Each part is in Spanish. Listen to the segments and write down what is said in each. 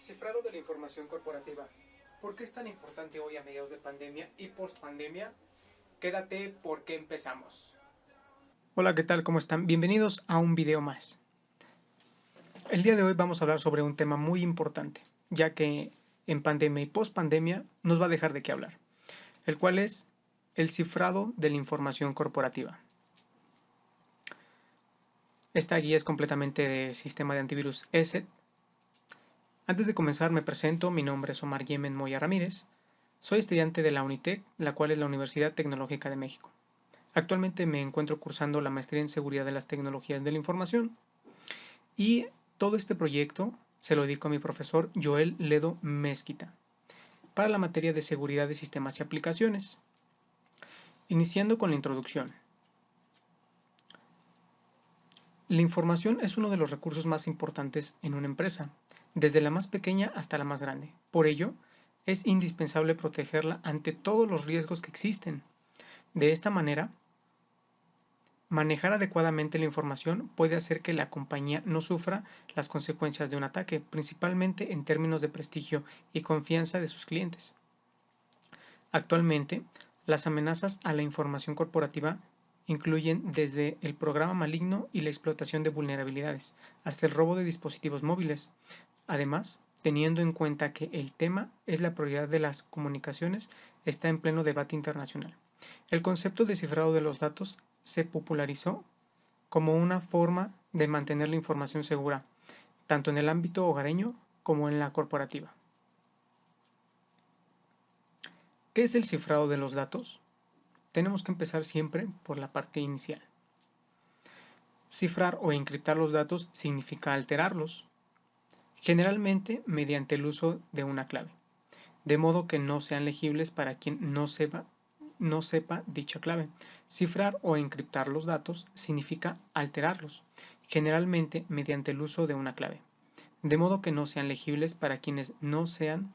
Cifrado de la información corporativa. ¿Por qué es tan importante hoy a mediados de pandemia y post-pandemia? Quédate porque empezamos. Hola, ¿qué tal? ¿Cómo están? Bienvenidos a un video más. El día de hoy vamos a hablar sobre un tema muy importante, ya que en pandemia y post-pandemia nos va a dejar de qué hablar, el cual es el cifrado de la información corporativa. Esta guía es completamente de sistema de antivirus ESET. Antes de comenzar me presento, mi nombre es Omar Yemen Moya Ramírez, soy estudiante de la UNITEC, la cual es la Universidad Tecnológica de México. Actualmente me encuentro cursando la maestría en Seguridad de las Tecnologías de la Información y todo este proyecto se lo dedico a mi profesor Joel Ledo Mezquita para la materia de Seguridad de Sistemas y Aplicaciones. Iniciando con la introducción. La información es uno de los recursos más importantes en una empresa, desde la más pequeña hasta la más grande. Por ello, es indispensable protegerla ante todos los riesgos que existen. De esta manera, manejar adecuadamente la información puede hacer que la compañía no sufra las consecuencias de un ataque, principalmente en términos de prestigio y confianza de sus clientes. Actualmente, las amenazas a la información corporativa incluyen desde el programa maligno y la explotación de vulnerabilidades, hasta el robo de dispositivos móviles. Además, teniendo en cuenta que el tema es la prioridad de las comunicaciones, está en pleno debate internacional. El concepto de cifrado de los datos se popularizó como una forma de mantener la información segura, tanto en el ámbito hogareño como en la corporativa. ¿Qué es el cifrado de los datos? Tenemos que empezar siempre por la parte inicial. Cifrar o encriptar los datos significa alterarlos, generalmente mediante el uso de una clave, de modo que no sean legibles para quien no sepa dicha clave. Cifrar o encriptar los datos significa alterarlos, generalmente mediante el uso de una clave, de modo que no sean legibles para quienes no sean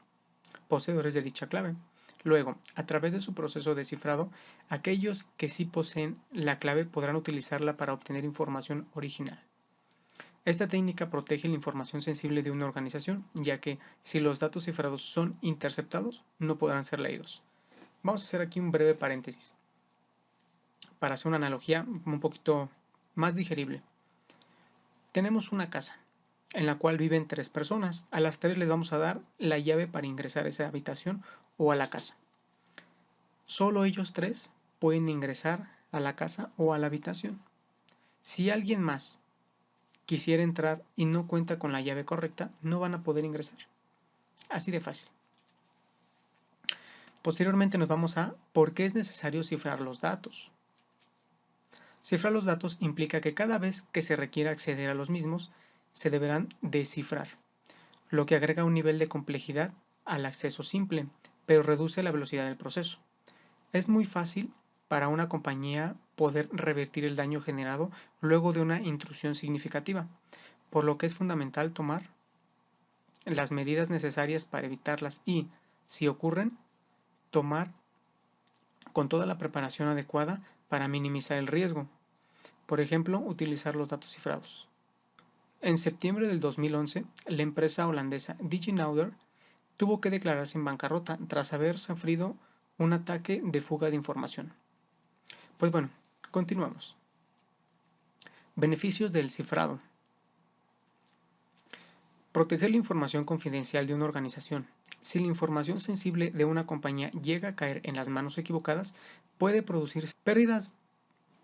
poseedores de dicha clave. Luego, a través de su proceso de cifrado, aquellos que sí poseen la clave podrán utilizarla para obtener información original. Esta técnica protege la información sensible de una organización, ya que si los datos cifrados son interceptados, no podrán ser leídos. Vamos a hacer aquí un breve paréntesis para hacer una analogía un poquito más digerible. Tenemos una casa en la cual viven 3 personas. A las 3 les vamos a dar la llave para ingresar a esa habitación o a la casa. Solo ellos 3 pueden ingresar a la casa o a la habitación. Si alguien más quisiera entrar y no cuenta con la llave correcta, no van a poder ingresar. Así de fácil. Posteriormente nos vamos a ¿por qué es necesario cifrar los datos? Cifrar los datos implica que cada vez que se requiera acceder a los mismos, se deberán descifrar, lo que agrega un nivel de complejidad al acceso simple, pero reduce la velocidad del proceso. Es muy fácil para una compañía poder revertir el daño generado luego de una intrusión significativa, por lo que es fundamental tomar las medidas necesarias para evitarlas y, si ocurren, tomar con toda la preparación adecuada para minimizar el riesgo. Por ejemplo, utilizar los datos cifrados. En septiembre del 2011, la empresa holandesa DigiNotar tuvo que declararse en bancarrota tras haber sufrido un ataque de fuga de información. Pues bueno, continuamos. Beneficios del cifrado. Proteger la información confidencial de una organización. Si la información sensible de una compañía llega a caer en las manos equivocadas, puede producirse pérdidas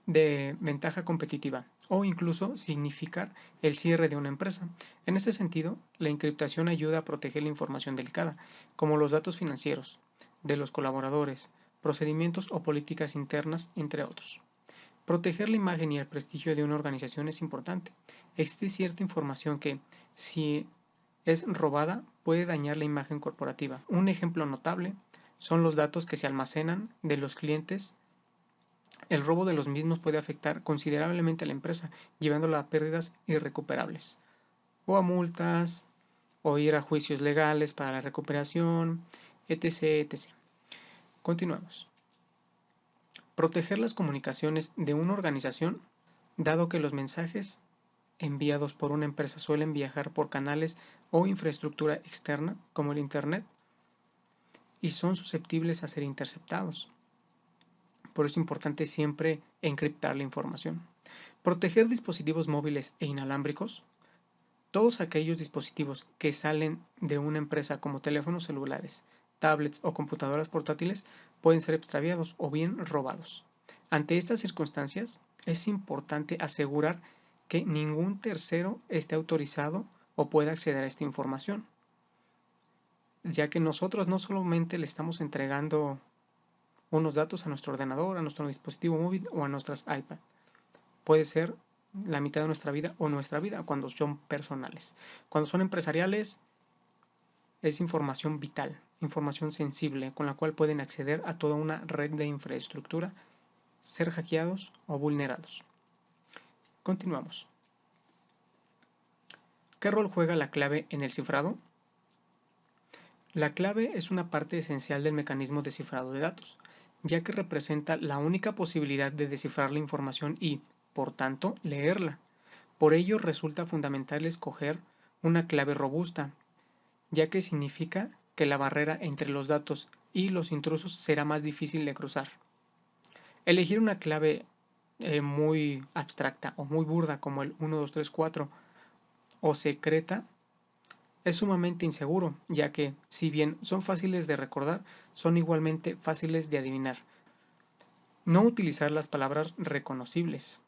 de ventaja competitiva o incluso significar el cierre de una empresa. En ese sentido, la encriptación ayuda a proteger la información delicada, como los datos financieros de los colaboradores, procedimientos o políticas internas, entre otros. Proteger la imagen y el prestigio de una organización es importante. Existe cierta información que, si es robada, puede dañar la imagen corporativa. Un ejemplo notable son los datos que se almacenan de los clientes. El robo de los mismos puede afectar considerablemente a la empresa, llevándola a pérdidas irrecuperables, o a multas, o ir a juicios legales para la recuperación, etc. etc. Continuamos. Proteger las comunicaciones de una organización, dado que los mensajes enviados por una empresa suelen viajar por canales o infraestructura externa, como el Internet, y son susceptibles a ser interceptados. Por eso es importante siempre encriptar la información. Proteger dispositivos móviles e inalámbricos. Todos aquellos dispositivos que salen de una empresa como teléfonos celulares, tablets o computadoras portátiles pueden ser extraviados o bien robados. Ante estas circunstancias, es importante asegurar que ningún tercero esté autorizado o pueda acceder a esta información, ya que nosotros no solamente le estamos entregando unos datos a nuestro ordenador, a nuestro dispositivo móvil o a nuestras iPad. Puede ser la mitad de nuestra vida o nuestra vida cuando son personales. Cuando son empresariales es información vital, información sensible con la cual pueden acceder a toda una red de infraestructura, ser hackeados o vulnerados. Continuamos. ¿Qué rol juega la clave en el cifrado? La clave es una parte esencial del mecanismo de cifrado de datos, ya que representa la única posibilidad de descifrar la información y, por tanto, leerla. Por ello resulta fundamental escoger una clave robusta, ya que significa que la barrera entre los datos y los intrusos será más difícil de cruzar. Elegir una clave muy abstracta o muy burda como el 1234 o secreta es sumamente inseguro, ya que, si bien son fáciles de recordar, son igualmente fáciles de adivinar. No utilizar las palabras reconocibles.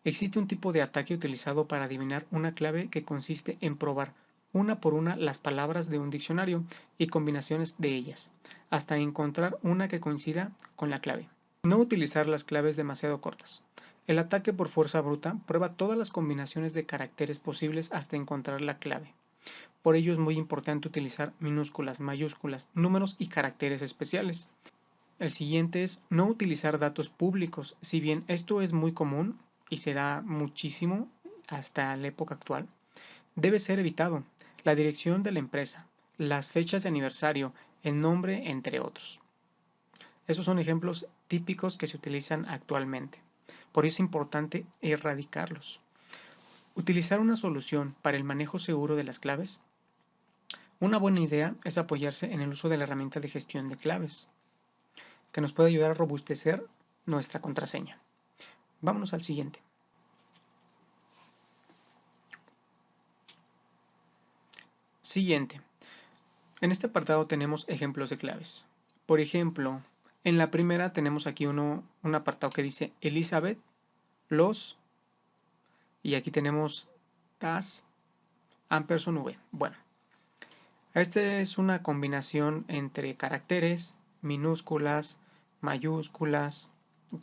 Existe un tipo de ataque utilizado para adivinar una clave que consiste en probar una por una las palabras de un diccionario y combinaciones de ellas, hasta encontrar una que coincida con la clave. No utilizar las claves demasiado cortas. El ataque por fuerza bruta prueba todas las combinaciones de caracteres posibles hasta encontrar la clave. Por ello es muy importante utilizar minúsculas, mayúsculas, números y caracteres especiales. El siguiente es no utilizar datos públicos. Si bien esto es muy común y se da muchísimo hasta la época actual, debe ser evitado. La dirección de la empresa, las fechas de aniversario, el nombre, entre otros. Esos son ejemplos típicos que se utilizan actualmente. Por eso es importante erradicarlos. Utilizar una solución para el manejo seguro de las claves. Una buena idea es apoyarse en el uso de la herramienta de gestión de claves, que nos puede ayudar a robustecer nuestra contraseña. Vámonos al siguiente. Siguiente. En este apartado tenemos ejemplos de claves. Por ejemplo, en la primera tenemos aquí un apartado que dice Elizabeth, los, y aquí tenemos tas, ampersand v. Bueno, esta es una combinación entre caracteres, minúsculas, mayúsculas,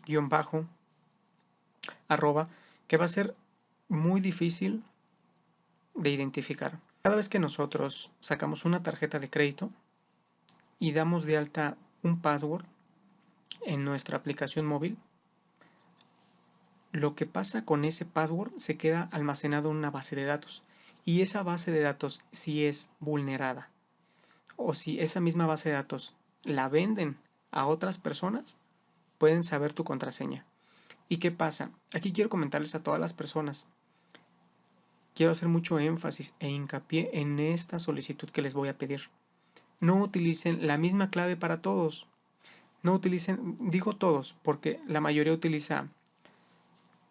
guión bajo, arroba, que va a ser muy difícil de identificar. Cada vez que nosotros sacamos una tarjeta de crédito y damos de alta un password en nuestra aplicación móvil, lo que pasa con ese password se queda almacenado en una base de datos. Y esa base de datos, si es vulnerada o si esa misma base de datos la venden a otras personas, pueden saber tu contraseña. ¿Y qué pasa? Aquí quiero comentarles a todas las personas. Quiero hacer mucho énfasis e hincapié en esta solicitud que les voy a pedir. No utilicen la misma clave para todos. No utilicen, digo todos, porque la mayoría utiliza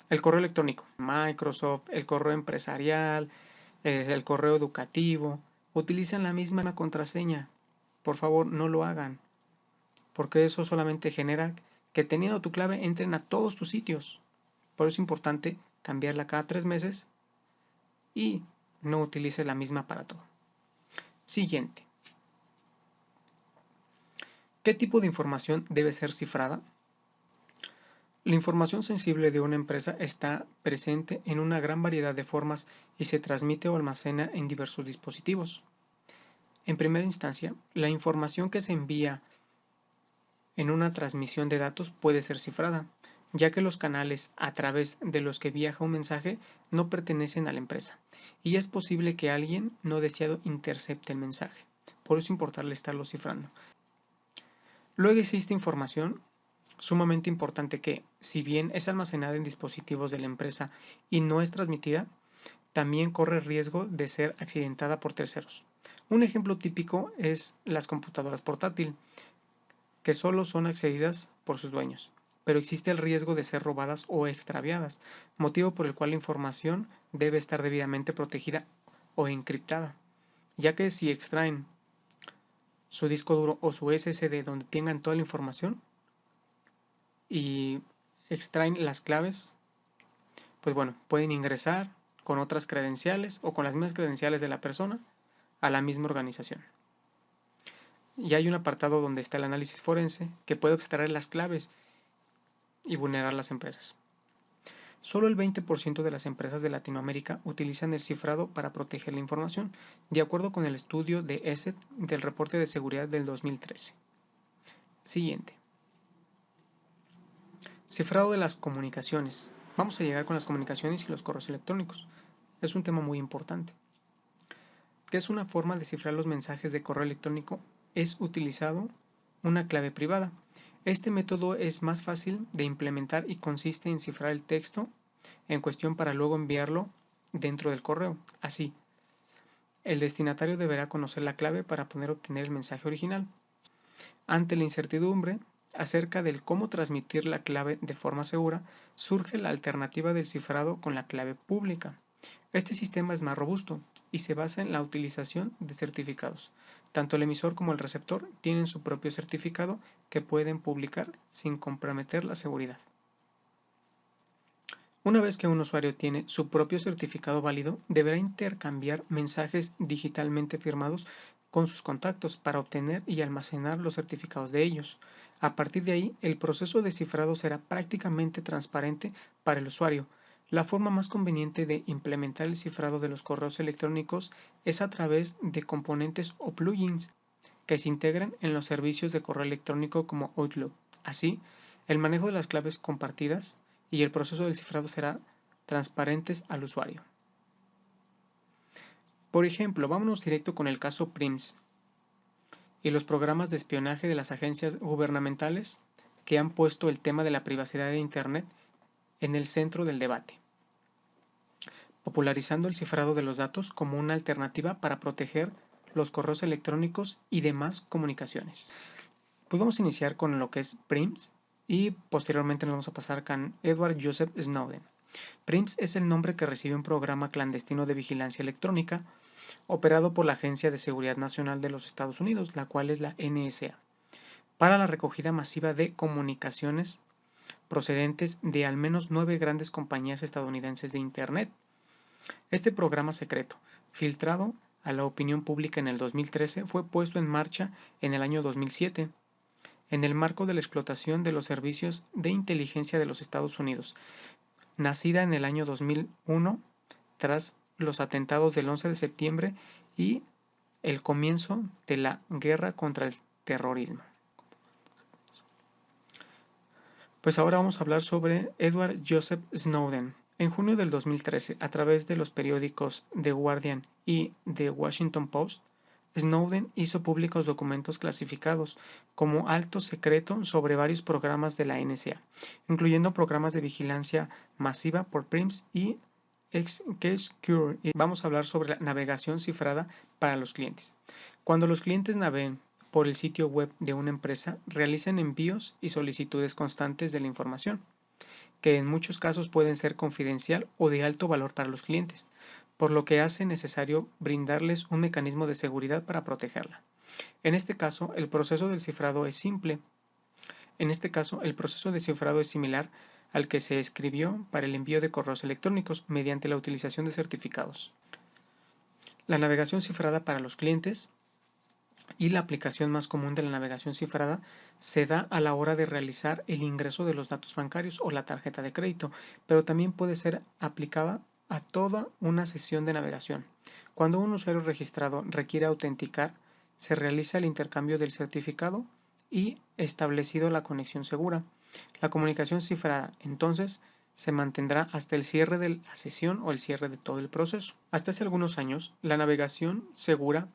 el correo electrónico, Microsoft, el correo empresarial, el correo educativo. Utilizan la misma contraseña. Por favor, no lo hagan, porque eso solamente genera que teniendo tu clave entren a todos tus sitios. Por eso es importante cambiarla cada 3 meses y no utilices la misma para todo. Siguiente. ¿Qué tipo de información debe ser cifrada? La información sensible de una empresa está presente en una gran variedad de formas y se transmite o almacena en diversos dispositivos. En primera instancia, la información que se envía en una transmisión de datos puede ser cifrada, ya que los canales a través de los que viaja un mensaje no pertenecen a la empresa, y es posible que alguien no deseado intercepte el mensaje. Por eso es importante estarlo cifrando. Luego existe información Sumamente importante que, si bien es almacenada en dispositivos de la empresa y no es transmitida, también corre riesgo de ser accidentada por terceros. Un ejemplo típico es las computadoras portátil, que solo son accedidas por sus dueños, pero existe el riesgo de ser robadas o extraviadas, motivo por el cual la información debe estar debidamente protegida o encriptada, ya que si extraen su disco duro o su SSD donde tengan toda la información y extraen las claves, pues bueno, pueden ingresar con otras credenciales o con las mismas credenciales de la persona a la misma organización. Y hay un apartado donde está el análisis forense que puede extraer las claves y vulnerar las empresas. Solo el 20% de las empresas de Latinoamérica utilizan el cifrado para proteger la información, de acuerdo con el estudio de ESET del reporte de seguridad del 2013. Siguiente. Cifrado de las comunicaciones. Vamos a llegar con las comunicaciones y los correos electrónicos. Es un tema muy importante. ¿Qué es una forma de cifrar los mensajes de correo electrónico? Es utilizado una clave privada. Este método es más fácil de implementar y consiste en cifrar el texto en cuestión para luego enviarlo dentro del correo. Así, el destinatario deberá conocer la clave para poder obtener el mensaje original. Ante la incertidumbre acerca del cómo transmitir la clave de forma segura, surge la alternativa del cifrado con la clave pública. Este sistema es más robusto y se basa en la utilización de certificados. Tanto el emisor como el receptor tienen su propio certificado que pueden publicar sin comprometer la seguridad. Una vez que un usuario tiene su propio certificado válido, deberá intercambiar mensajes digitalmente firmados con sus contactos para obtener y almacenar los certificados de ellos. A partir de ahí, el proceso de cifrado será prácticamente transparente para el usuario. La forma más conveniente de implementar el cifrado de los correos electrónicos es a través de componentes o plugins que se integran en los servicios de correo electrónico como Outlook. Así, el manejo de las claves compartidas y el proceso del cifrado será transparentes al usuario. Por ejemplo, vámonos directo con el caso PRIMS y los programas de espionaje de las agencias gubernamentales que han puesto el tema de la privacidad de Internet en el centro del debate, popularizando el cifrado de los datos como una alternativa para proteger los correos electrónicos y demás comunicaciones. Pues vamos a iniciar con lo que es PRIMS y posteriormente nos vamos a pasar con Edward Joseph Snowden. PRIMS es el nombre que recibe un programa clandestino de vigilancia electrónica operado por la Agencia de Seguridad Nacional de los Estados Unidos, la cual es la NSA, para la recogida masiva de comunicaciones procedentes de al menos 9 grandes compañías estadounidenses de Internet. Este programa secreto, filtrado a la opinión pública en el 2013, fue puesto en marcha en el año 2007 en el marco de la explotación de los servicios de inteligencia de los Estados Unidos, nacida en el año 2001 tras los atentados del 11 de septiembre y el comienzo de la guerra contra el terrorismo. Pues ahora vamos a hablar sobre Edward Joseph Snowden. En junio del 2013, a través de los periódicos The Guardian y The Washington Post, Snowden hizo públicos documentos clasificados como alto secreto sobre varios programas de la NSA, incluyendo programas de vigilancia masiva por PRIMS y Xcure. Y vamos a hablar sobre la navegación cifrada para los clientes. Cuando los clientes naveguen por el sitio web de una empresa, realizan envíos y solicitudes constantes de la información, que en muchos casos pueden ser confidencial o de alto valor para los clientes, por lo que hace necesario brindarles un mecanismo de seguridad para protegerla. En este caso, el proceso del cifrado es simple. En este caso, el proceso de cifrado es similar al que se escribió para el envío de correos electrónicos mediante la utilización de certificados. La navegación cifrada para los clientes y la aplicación más común de la navegación cifrada se da a la hora de realizar el ingreso de los datos bancarios o la tarjeta de crédito, pero también puede ser aplicada a toda una sesión de navegación. Cuando un usuario registrado requiere autenticar, se realiza el intercambio del certificado y establecido la conexión segura. La comunicación cifrada, entonces, se mantendrá hasta el cierre de la sesión o el cierre de todo el proceso. Hasta hace algunos años, la navegación segura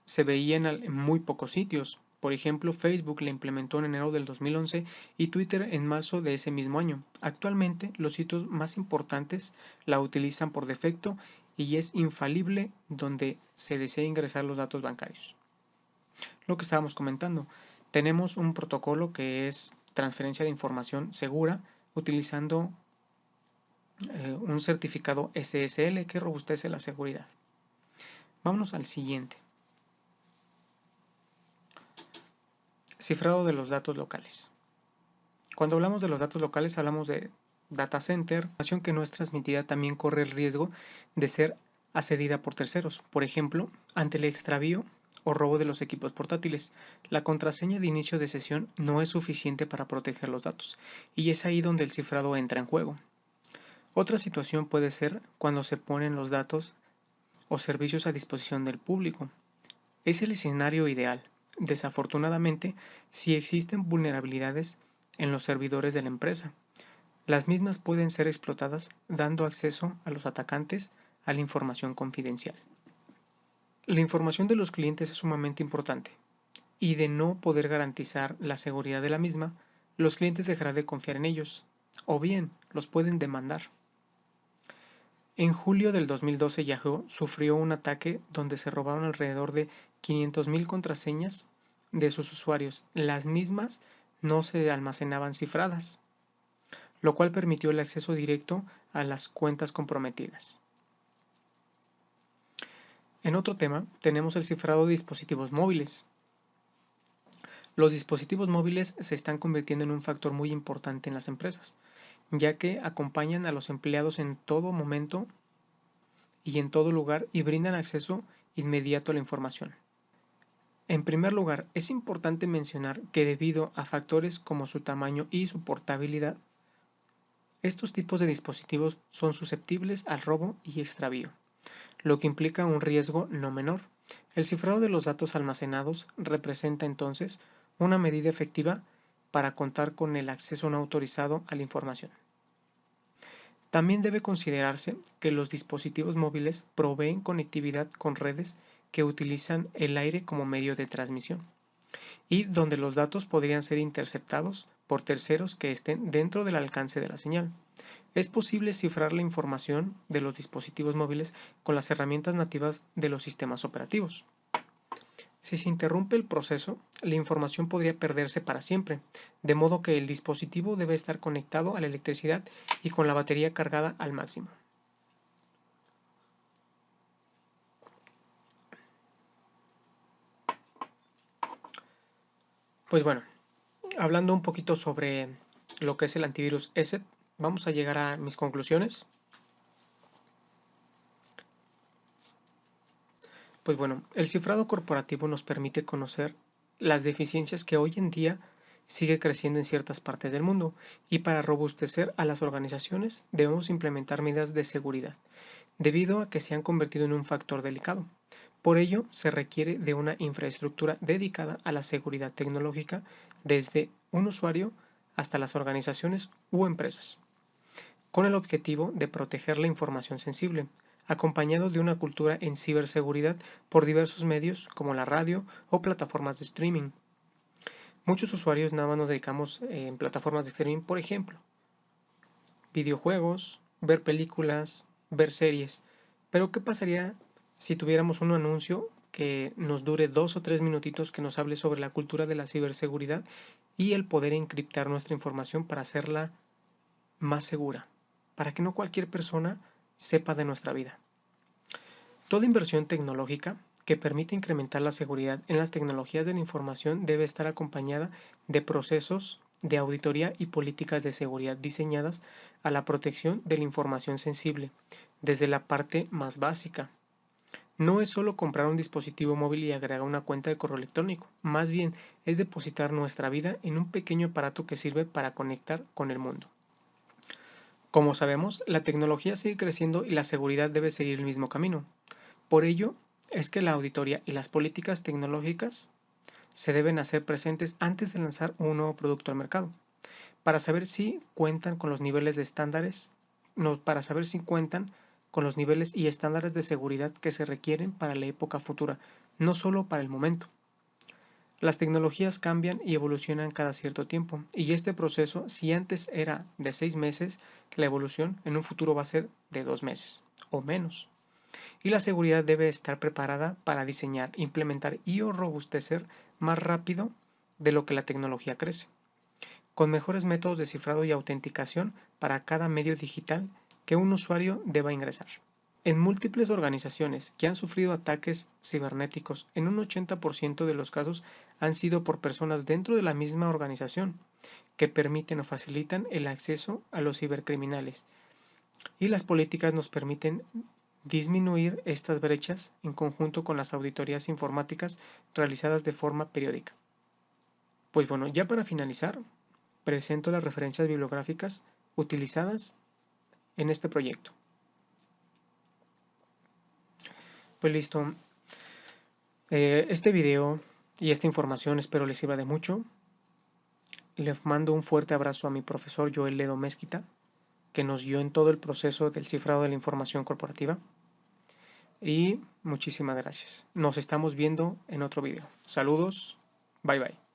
se veía en muy pocos sitios, Por ejemplo, Facebook la implementó en enero del 2011 y Twitter en marzo de ese mismo año. Actualmente, los sitios más importantes la utilizan por defecto y es infalible donde se desea ingresar los datos bancarios. Lo que estábamos comentando, tenemos un protocolo que es transferencia de información segura utilizando un certificado SSL que robustece la seguridad. Vámonos al siguiente. Cifrado de los datos locales. Cuando hablamos de los datos locales hablamos de data center, información que no es transmitida también corre el riesgo de ser accedida por terceros. Por ejemplo, ante el extravío o robo de los equipos portátiles, la contraseña de inicio de sesión no es suficiente para proteger los datos, y es ahí donde el cifrado entra en juego. Otra situación puede ser cuando se ponen los datos o servicios a disposición del público. Es el escenario ideal. Desafortunadamente, si existen vulnerabilidades en los servidores de la empresa, las mismas pueden ser explotadas dando acceso a los atacantes a la información confidencial. La información de los clientes es sumamente importante y de no poder garantizar la seguridad de la misma, los clientes dejarán de confiar en ellos o bien los pueden demandar. En julio del 2012 Yahoo sufrió un ataque donde se robaron alrededor de 500.000 contraseñas de sus usuarios. Las mismas no se almacenaban cifradas, lo cual permitió el acceso directo a las cuentas comprometidas. En otro tema, tenemos el cifrado de dispositivos móviles. Los dispositivos móviles se están convirtiendo en un factor muy importante en las empresas, ya que acompañan a los empleados en todo momento y en todo lugar y brindan acceso inmediato a la información. En primer lugar, es importante mencionar que debido a factores como su tamaño y su portabilidad, estos tipos de dispositivos son susceptibles al robo y extravío, lo que implica un riesgo no menor. El cifrado de los datos almacenados representa entonces una medida efectiva para contar con el acceso no autorizado a la información. También debe considerarse que los dispositivos móviles proveen conectividad con redes que utilizan el aire como medio de transmisión y donde los datos podrían ser interceptados por terceros que estén dentro del alcance de la señal. Es posible cifrar la información de los dispositivos móviles con las herramientas nativas de los sistemas operativos. Si se interrumpe el proceso, la información podría perderse para siempre, de modo que el dispositivo debe estar conectado a la electricidad y con la batería cargada al máximo. Pues bueno, hablando un poquito sobre lo que es el antivirus ESET, vamos a llegar a mis conclusiones. Pues bueno, el cifrado corporativo nos permite conocer las deficiencias que hoy en día sigue creciendo en ciertas partes del mundo y para robustecer a las organizaciones debemos implementar medidas de seguridad, debido a que se han convertido en un factor delicado. Por ello, se requiere de una infraestructura dedicada a la seguridad tecnológica desde un usuario hasta las organizaciones u empresas, con el objetivo de proteger la información sensible, acompañado de una cultura en ciberseguridad por diversos medios como la radio o plataformas de streaming. Muchos usuarios nada más nos dedicamos en plataformas de streaming, por ejemplo, videojuegos, ver películas, ver series. Pero ¿qué pasaría si tuviéramos un anuncio que nos dure 2 o 3 minutitos que nos hable sobre la cultura de la ciberseguridad y el poder encriptar nuestra información para hacerla más segura, para que no cualquier persona sepa de nuestra vida? Toda inversión tecnológica que permite incrementar la seguridad en las tecnologías de la información debe estar acompañada de procesos de auditoría y políticas de seguridad diseñadas a la protección de la información sensible, desde la parte más básica. No es solo comprar un dispositivo móvil y agregar una cuenta de correo electrónico, más bien es depositar nuestra vida en un pequeño aparato que sirve para conectar con el mundo. Como sabemos, la tecnología sigue creciendo y la seguridad debe seguir el mismo camino. Por ello, es que la auditoría y las políticas tecnológicas se deben hacer presentes antes de lanzar un nuevo producto al mercado, para saber si cuentan con los niveles de estándares, no, para saber si cuentan con los niveles y estándares de seguridad que se requieren para la época futura, no solo para el momento. Las tecnologías cambian y evolucionan cada cierto tiempo, y este proceso, si antes era de 6 meses, la evolución en un futuro va a ser de 2 meses o menos. Y la seguridad debe estar preparada para diseñar, implementar y o robustecer más rápido de lo que la tecnología crece, con mejores métodos de cifrado y autenticación para cada medio digital que un usuario deba ingresar. En múltiples organizaciones que han sufrido ataques cibernéticos, en un 80% de los casos han sido por personas dentro de la misma organización que permiten o facilitan el acceso a los cibercriminales. Y las políticas nos permiten disminuir estas brechas en conjunto con las auditorías informáticas realizadas de forma periódica. Pues bueno, ya para finalizar, presento las referencias bibliográficas utilizadas en este proyecto. Pues listo, este video y esta información espero les sirva de mucho. Les mando un fuerte abrazo a mi profesor Joel Ledo Mezquita, que nos guió en todo el proceso del cifrado de la información corporativa. Y muchísimas gracias. Nos estamos viendo en otro video. Saludos. Bye bye.